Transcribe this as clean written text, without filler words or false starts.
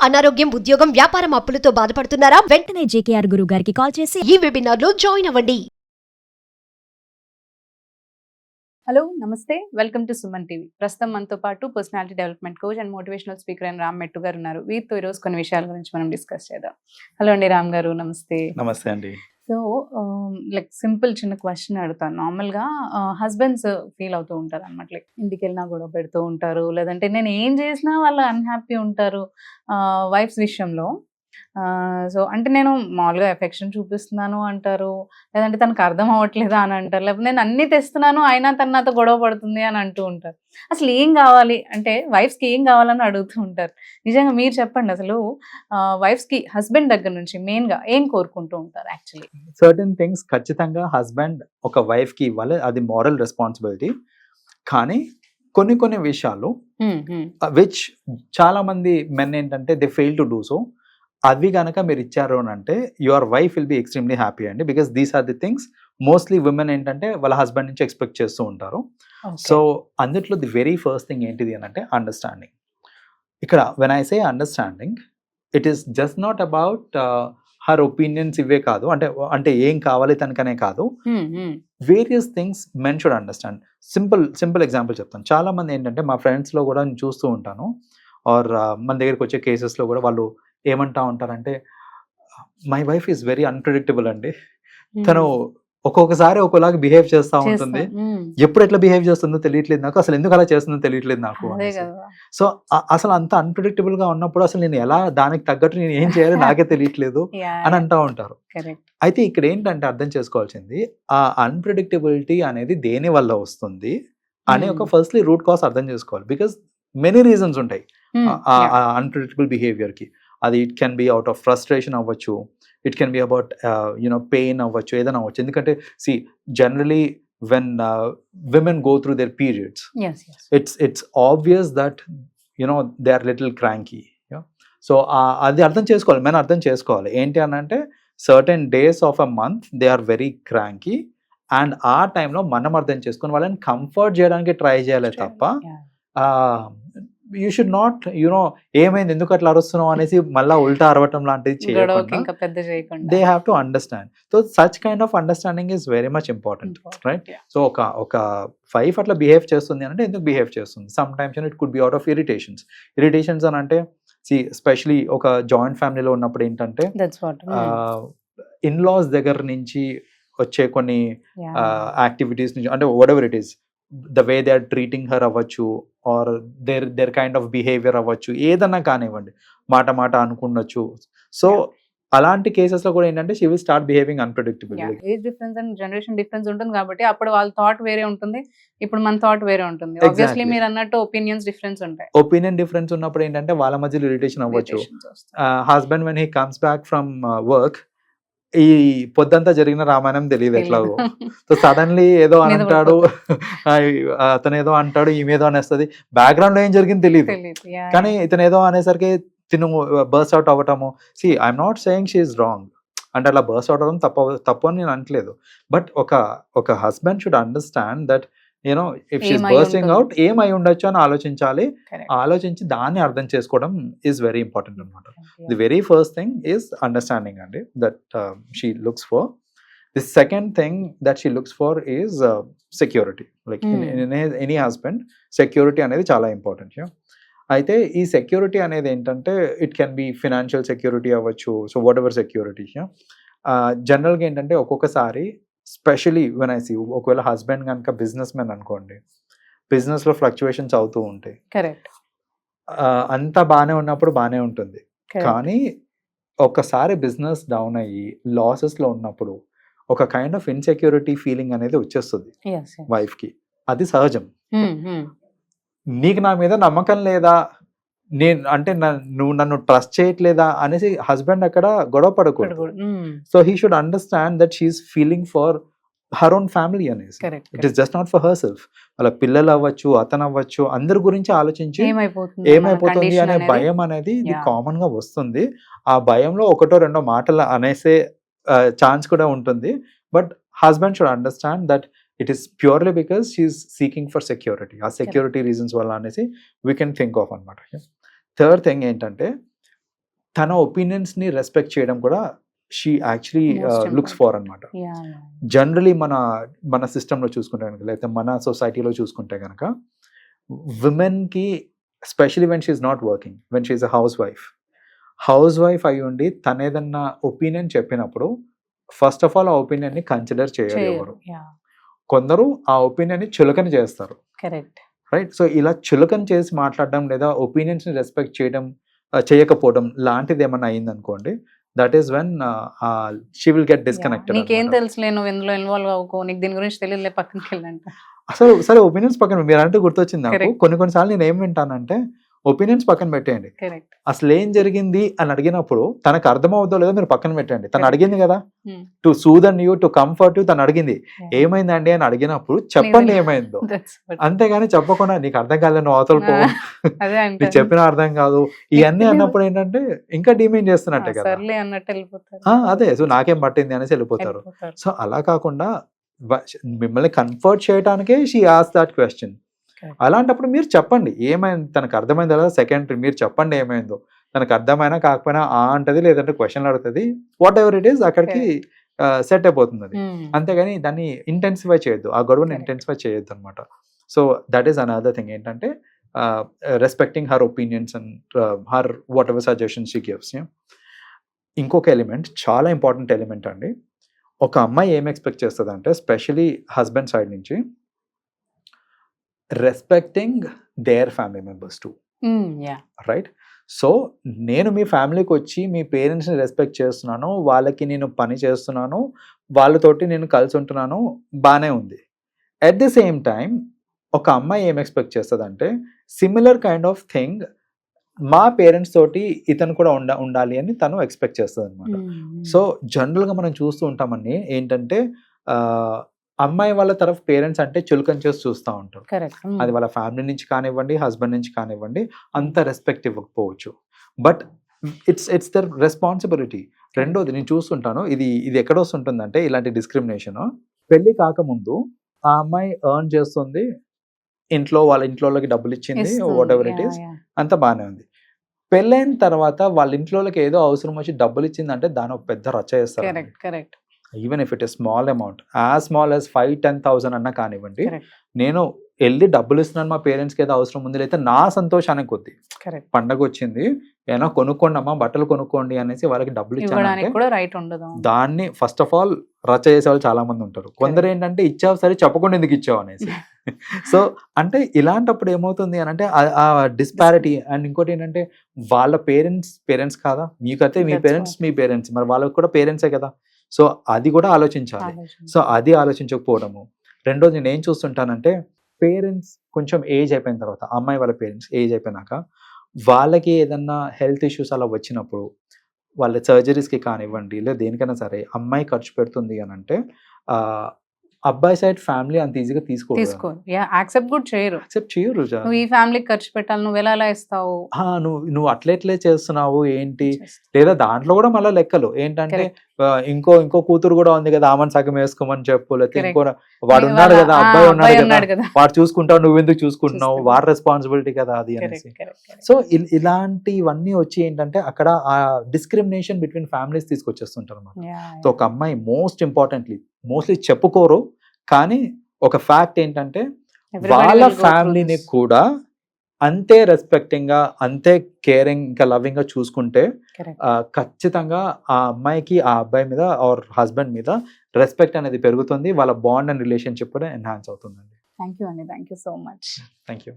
అనారోగ్యం, ఉద్యోగం, వ్యాపారం అప్పులతో బాధపడుతున్నారా? వెంటనే జేకేఆర్ గురువు గారికి కాల్ చేసి ఈ వెబినార్ లో జాయిన్ అవ్వండి. హలో నమస్తే, వెల్కమ్ టు సుమన్ టీవీ. ప్రస్తుతం మనతో పాటు personality development coach and motivational speaker అయిన రామ్ మెట్టు గారు ఉన్నారు. వీరితో ఈరోజు కొన్ని విషయాల గురించి మనం డిస్కస్ చేద్దాం. హలో అండి రామ్ గారు, నమస్తే. నమస్తే అండి. సో లైక్ సింపుల్ చిన్న క్వశ్చన్ అడుగుతాను. నార్మల్గా హస్బెండ్స్ ఫీల్ అవుతూ ఉంటారు అనమాట, లైక్ ఇంటికి వెళ్ళినా గొడవ పెడుతూ ఉంటారు, లేదంటే నేను ఏం చేసినా వాళ్ళు అన్హ్యాపీ ఉంటారు వైఫ్స్ విషయంలో. సో అంటే నేను మామూలుగా ఎఫెక్షన్ చూపిస్తున్నాను అంటారు, లేదంటే తనకు అర్థం అవ్వట్లేదా అని అంటారు, లేకపోతే నేను అన్నీ తెస్తున్నాను అయినా తను నాతో గొడవ పడుతుంది అని అంటూ ఉంటారు. అసలు ఏం కావాలి అంటే వైఫ్స్కి ఏం కావాలని అడుగుతూ ఉంటారు. నిజంగా మీరు చెప్పండి, అసలు వైఫ్స్కి హస్బెండ్ దగ్గర నుంచి మెయిన్గా ఏం కోరుకుంటూ ఉంటారు? యాక్చువల్లీ సర్టెన్ థింగ్స్ ఖచ్చితంగా హస్బెండ్ ఒక వైఫ్కి ఇవ్వాలి, అది మోరల్ రెస్పాన్సిబిలిటీ. కానీ కొన్ని విషయాలు విచ్ చాలా మంది మెన్ ఏంటంటే they fail to do so, అవి కనుక మీరు ఇచ్చారు అని అంటే your wife will be extremely happy అండి. Because these are the things mostly women ఏంటంటే వాళ్ళ హస్బెండ్ నుంచి ఎక్స్పెక్ట్ చేస్తూ ఉంటారు. సో అందుట్లో ది వెరీ ఫస్ట్ థింగ్ ఏంటిది అని అంటే అండర్స్టాండింగ్. ఇక్కడ when I say understanding, it is just not about her opinions ఇవే కాదు, అంటే ఏం కావాలి తనకనే కాదు, various things men should understand. Simple example చెప్తాను. చాలా మంది ఏంటంటే మా ఫ్రెండ్స్లో కూడా నేను చూస్తూ ఉంటాను, ఆర్ మన దగ్గరికి వచ్చే కేసెస్లో కూడా వాళ్ళు ఏమంటా ఉంటారంటే, my wife is very unpredictable అండి. తను ఒక్కొక్కసారి ఒకలాగా బిహేవ్ చేస్తూ ఉంటుంది, ఎప్పుడు ఎట్లా బిహేవ్ చేస్తుందో తెలియట్లేదు నాకు, అసలు ఎందుకు అలా చేస్తుందో తెలియట్లేదు నాకు. సో అసలు అంత అన్ప్రెడిక్టబుల్ గా ఉన్నప్పుడు అసలు నేను ఎలా దానికి తగ్గట్టు నేను ఏం చేయాలో నాకే తెలియట్లేదు అని అంటూ ఉంటారు. అయితే ఇక్కడ ఏంటంటే అర్థం చేసుకోవాల్సింది, ఆ అన్ప్రెడిక్టబిలిటీ అనేది దేని వల్ల వస్తుంది అని ఒక ఫస్ట్లీ రూట్ కాజ్ అర్థం చేసుకోవాలి. బికాస్ మెనీ రీజన్స్ ఉంటాయి అన్ప్రెడిక్టబుల్ బిహేవియర్ కి. అది it can be out of frustration అవ్వచ్చు, it can be about pain అవ్వచ్చు, ఏదైనా అవ్వచ్చు. ఎందుకంటే see generally when women go through their periods, it's obvious that they are little cranky. So అది అర్థం చేసుకోవాలి, మెన్ అర్థం చేసుకోవాలి. ఏంటి అని అంటే certain days of a month they are very cranky, and ఆ టైంలో మనం అర్థం చేసుకొని వాళ్ళని కంఫర్ట్ చేయడానికి ట్రై చేయాలి తప్ప యూ షుడ్ నాట్ ఏమైంది ఎందుకు అట్లా అరుస్తున్నావు అనేసి మళ్ళీ ఉల్టా అరవటం లాంటిది చేయకుండా they have to understand. So such kind of understanding is very much important, right? So ఒక వైఫ్ అట్లా బిహేవ్ చేస్తుంది అంటే ఎందుకు బిహేవ్ చేస్తుంది? Some times it could be out of irritations అని అంటే ఎస్పెషలీ ఒక జాయింట్ ఫ్యామిలీలో ఉన్నప్పుడు ఏంటంటే ఇన్లాస్ దగ్గర నుంచి వచ్చే కొన్ని యాక్టివిటీస్ నుంచి, అంటే whatever it is, the way they are treating her అవ్వచ్చు, or their kind of behaviour అవ్వచ్చు, ఏదన్నా కానివ్వండి, మాట అనుకుండొచ్చు. సో అలాంటి కేసెస్ లో కూడా ఏంటంటే she will start behaving unpredictable. Age difference and generation difference ఉంటుంది కాబట్టి అప్పుడు వాళ్ళ థాట్ వేరే ఉంటుంది, ఇప్పుడు మన థాట్ వేరే ఉంటుంది. ఆబ్వియస్లీ మీరు అన్నట్టు ఒపీనియన్స్ డిఫరెన్స్ ఉంటాయి. ఒపీనియన్ డిఫరెన్స్ ఉన్నప్పుడు ఏంటంటే వాళ్ళ మధ్యలో ఇరిటేషన్ అవ్వచ్చు. Husband when he comes back from work, ఈ పొద్దంతా జరిగిన రామాయణం తెలియదు ఎట్లాగో. సో సడన్లీ ఏదో అంటాడు, అతను ఏదో అంటాడు, ఈమెదో అనేస్తుంది, బ్యాక్గ్రౌండ్ లో ఏం జరిగింది తెలియదు. కానీ ఇతను ఏదో అనేసరికి తిను బర్స్ట్ అవుట్ అవ్వటము. See I'm not saying she is wrong, అంటే అలా బర్స్ట్ అవుట్ అవ్వడం తప్పు అని నేను అనట్లేదు. బట్ ఒక husband should understand that if she's bursting out ఏమై ఉండొచ్చు అని ఆలోచించాలి. ఆలోచించి దాన్ని అర్థం చేసుకోవడం ఈజ్ వెరీ ఇంపార్టెంట్ అనమాట. The very first thing is understanding అండి, that she looks for. The second thing that she looks for is security. Like in any husband security అనేది చాలా ఇంపార్టెంట్. అయితే ఈ సెక్యూరిటీ అనేది ఏంటంటే it can be financial security అవ్వచ్చు, so whatever security. జనరల్గా ఏంటంటే ఒక్కొక్కసారి స్పెషలీ వెన్ ఐ సీ, ఒకవేళ హస్బెండ్ కనుక బిజినెస్ మ్యాన్ అనుకోండి, బిజినెస్ లో ఫ్లక్చువేషన్స్ అవుతూ ఉంటాయి. కరెక్ట్. అంతా బాగానే ఉన్నప్పుడు బాగానే ఉంటుంది, కానీ ఒక్కసారి బిజినెస్ డౌన్ అయ్యి లాసెస్ లో ఉన్నప్పుడు ఒక కైండ్ ఆఫ్ ఇన్సెక్యూరిటీ ఫీలింగ్ అనేది వచ్చేస్తుంది వైఫ్ కి. అది సహజం. నీకు నా మీద నమ్మకం లేదా, నువ్వు నన్ను ట్రస్ట్ చేయట్లేదా అనేసి హస్బెండ్ అక్కడ గొడవ పడకూడదు. So he should understand that she's feeling for her own family అనేసి. It is just not for herself. వాళ్ళ పిల్లలు అవ్వచ్చు, అతను అవ్వచ్చు, అందరి గురించి ఆలోచించి ఏమైపోతుంది అనే భయం అనేది ఇది కామన్ గా వస్తుంది. ఆ భయంలో ఒకటో రెండో మాటలు అనేసే ఛాన్స్ కూడా ఉంటుంది. But husband should understand that it is purely because she is seeking for security. ఆ సెక్యూరిటీ రీజన్స్ వల్ల అనేసి we can think of అన్నమాట. థర్డ్ థింగ్ ఏంటంటే తన ఒపీనియన్స్ ని రెస్పెక్ట్ చేయడం కూడా she actually Most looks important. For అనమాట. Yeah, yeah. జనరలీ మన సిస్టంలో చూసుకుంటే కనుక లేకపోతే మన సొసైటీలో చూసుకుంటే కనుక విమెన్కి specially when she's not working, when she's a housewife అయి ఉండి తన ఏదన్నా ఒపీనియన్ చెప్పినప్పుడు ఫస్ట్ ఆఫ్ ఆల్ ఆ ఒపీనియన్ని కన్సిడర్ చేయరు ఎవరు. Yeah, కొందరు ఆ ఒపీనియన్ని చులకన చేస్తారు, correct. రైట్? సో ఇలా చులకన చేసి మాట్లాడడం లేదా ఒపీనియన్స్ని రెస్పెక్ట్ చేయడం చేయకపోవడం లాంటిది ఏమన్నా అయిందనుకోండి, that is when she will get Yeah. Disconnected. నీకేం తెలుసులే, నువ్వు ఇందులో ఇన్వాల్వ్ అవ్వకో, నీకు దీని గురించి తెలియదులే, పక్కనకి వెళ్ళంట. అసలు సరే ఒపీనియన్స్ పక్కన, మీరు అంటే గుర్తొచ్చింది నాకు. Correct. కొన్నిసార్లు నేను ఏం వింటానంటే ఒపీనియన్స్ పక్కన పెట్టేయండి, కరెక్ట్. అసలు ఏం జరిగింది అని అడిగినప్పుడు తనకు అర్థమవుతుందో లేదో మీరు పక్కన పెట్టండి. తను Correct. అడిగింది కదా, Hmm. To soothen you, to comfort you, తను అడిగింది Yeah. ఏమైందండి అని అడిగినప్పుడు చెప్పండి నీది- ఏమైందో. That's what- అంతేగాని చెప్పకుండా నీకు అర్థం కాలేదు, నువ్వు అవతల పో, అదే నీకు అంటే చెప్పిన అర్థం కాదు, ఇవన్నీ అన్నప్పుడు ఏంటంటే ఇంకా డిమైన్ చేస్తున్నట్టే కదా. సర్లే అన్నట్టు వెళ్ళిపోతారు. అదే, సో నాకేం పట్టింది అనేసి వెళ్ళిపోతారు. వెళ్ళిపోతారు. సో అలా కాకుండా మిమ్మల్ని కంఫర్ట్ చేయడానికే she has that question. Correct. అలాంటప్పుడు మీరు చెప్పండి ఏమైంది, తనకు అర్థమైంది కదా సెకండరీ, మీరు చెప్పండి ఏమైందో. తనకు అర్థమైనా కాకపోయినా అంటది, లేదంటే క్వశ్చన్లు అడుగుతుంది, వాట్ ఎవర్ ఇట్ ఈస్ అక్కడికి సెట్ అయిపోతుంది అది. Hmm. అంతేగాని దాన్ని ఇంటెన్సిఫై చేయొద్దు, ఆ గొడవని Correct. ఇంటెన్సిఫై చేయొద్దు అనమాట. So that is another thing ఏంటంటే respecting her opinions and her whatever suggestions she gives. ఇంకొక ఎలిమెంట్, చాలా ఇంపార్టెంట్ ఎలిమెంట్ అండి. ఒక అమ్మాయి ఏం ఎక్స్పెక్ట్ చేస్తుంది అంటే స్పెషలీ హస్బెండ్ సైడ్ నుంచి respecting their family members too, Hmm, yeah. Right? So నేను మీ ఫ్యామిలీకి వచ్చి మీ పేరెంట్స్ని రెస్పెక్ట్ చేస్తున్నాను, వాళ్ళకి నేను పని చేస్తున్నాను, వాళ్ళతోటి నేను కలిసి ఉంటున్నాను, బాగానే ఉంది. అట్ ది సేమ్ టైం ఒక అమ్మాయి ఏం ఎక్స్పెక్ట్ చేస్తుంది అంటే సిమిలర్ కైండ్ ఆఫ్ థింగ్ మా పేరెంట్స్ తోటి ఇతను కూడా ఉండాలి అని తను ఎక్స్పెక్ట్ చేస్తుంది అనమాట. Hmm. సో జనరల్గా మనం చూస్తూ ఉంటామని ఏంటంటే అమ్మాయి వాళ్ళ తరఫు పేరెంట్స్ అంటే చులకన చేసి చూస్తూ ఉంటారు. Correct. Hmm. అది వాళ్ళ ఫ్యామిలీ నుంచి కానివ్వండి, హస్బెండ్ నుంచి కానివ్వండి, అంత రెస్పెక్ట్ ఇవ్వకపోవచ్చు. But it's their responsibility. రెండోది నేను చూస్తుంటాను, ఇది ఎక్కడ వస్తుంటుందంటే ఇలాంటి డిస్క్రిమినేషన్, పెళ్లి కాకముందు ఆ అమ్మాయి ఎర్న్ చేస్తుంది, వాళ్ళ ఇంట్లోకి డబ్బులు ఇచ్చింది, ఇస్తుంది. What ever it Yeah, is, yeah. అంత బాగానే ఉంది. పెళ్ళైన తర్వాత వాళ్ళ ఇంట్లోకి ఏదో అవసరం వచ్చి డబ్బులు ఇచ్చిందంటే దాని ఒక పెద్ద రచ్చ చేస్తారు. Correct, correct. Even if it is small amount, as small as 5,000-10,000 అన్నా కానివ్వండి, Correct. నేను వెళ్ళి డబ్బులు ఇస్తున్నాను మా పేరెంట్స్కి ఏదో అవసరం ఉంది, అయితే నా సంతోషానికి కొద్ది Correct. పండగ వచ్చింది ఏమైనా కొనుక్కోండి అమ్మా, బట్టలు కొనుక్కోండి అనేసి వాళ్ళకి డబ్బులు ఇవ్వడానికి ఇచ్చానంటే కూడా రైట్ ఉండదు. దాన్ని ఫస్ట్ ఆఫ్ ఆల్ రచ్చ చేసే వాళ్ళు చాలా మంది ఉంటారు. కొందరు ఏంటంటే ఇచ్చావు సరే చెప్పకుండా ఎందుకు ఇచ్చావు అనేసి. సో అంటే ఇలాంటప్పుడు ఏమవుతుంది అని అంటే ఆ డిస్పారిటీ. అండ్ ఇంకోటి ఏంటంటే వాళ్ళ పేరెంట్స్ కాదా, మీకైతే మీ That's పేరెంట్స్ మీ పేరెంట్స్, మరి వాళ్ళకి కూడా పేరెంట్సే కదా. సో అది కూడా ఆలోచించాలి. ఆలోచన. సో అది ఆలోచించకపోవడము. రెండోది నేను ఏం చూస్తుంటానంటే పేరెంట్స్ కొంచెం ఏజ్ అయిపోయిన తర్వాత, అమ్మాయి వాళ్ళ పేరెంట్స్ ఏజ్ అయిపోయినాక వాళ్ళకి ఏదన్నా హెల్త్ ఇష్యూస్ అలా వచ్చినప్పుడు వాళ్ళ సర్జరీస్కి కానివ్వండి లేదా దేనికైనా సరే అమ్మాయి ఖర్చు పెడుతుంది అని అంటే అబ్బాయి సైడ్ ఫ్యామిలీ అంత ఈజీగా తీసుకోరు, యాక్సెప్ట్ కూడా చేయరు. యాక్సెప్ట్ చేయరు. నువ్వు ఈ ఫ్యామిలీకి ఖర్చు పెట్టాలి, నువ్వు ఎలా ఇస్తావు. నువ్వు అట్లెట్లే చేస్తున్నావు ఏంటి, లేదా దాంట్లో కూడా మళ్ళీ లెక్కలు ఏంటంటే ఇంకో కూతురు కూడా ఉంది కదా, ఆమెను సగం వేసుకోమని చెప్పు, లేకపోతే ఇంకో వాడు ఉన్నాడు కదా, అబ్బాయి ఉన్నాడు కదా, వాడు చూసుకుంటావు, నువ్వెందుకు చూసుకుంటున్నావు, వాడి రెస్పాన్సిబిలిటీ కదా అది అనేసి. సో ఇలాంటివన్నీ వచ్చి ఏంటంటే అక్కడ ఆ డిస్క్రిమినేషన్ బిట్వీన్ ఫ్యామిలీస్ తీసుకొచ్చేస్తుంటారు అన్నమాట. సో ఒక అమ్మాయి మోస్ట్లీ చెప్పుకోరు, కానీ ఒక ఫ్యాక్ట్ ఏంటంటే వాళ్ళ ఫ్యామిలీని కూడా అంతే రెస్పెక్టింగ్ గా, అంతే కేరింగ్ ఇంకా లవింగ్ గా చూసుకుంటే ఖచ్చితంగా ఆ అమ్మాయికి ఆ అబ్బాయి మీద ఆర్ హస్బెండ్ మీద రెస్పెక్ట్ అనేది పెరుగుతుంది, వాళ్ళ బాండ్ అండ్ రిలేషన్షిప్ కూడా ఎన్హాన్స్ అవుతుందండి. థ్యాంక్ యూ అండి, thank you so much. Thank you.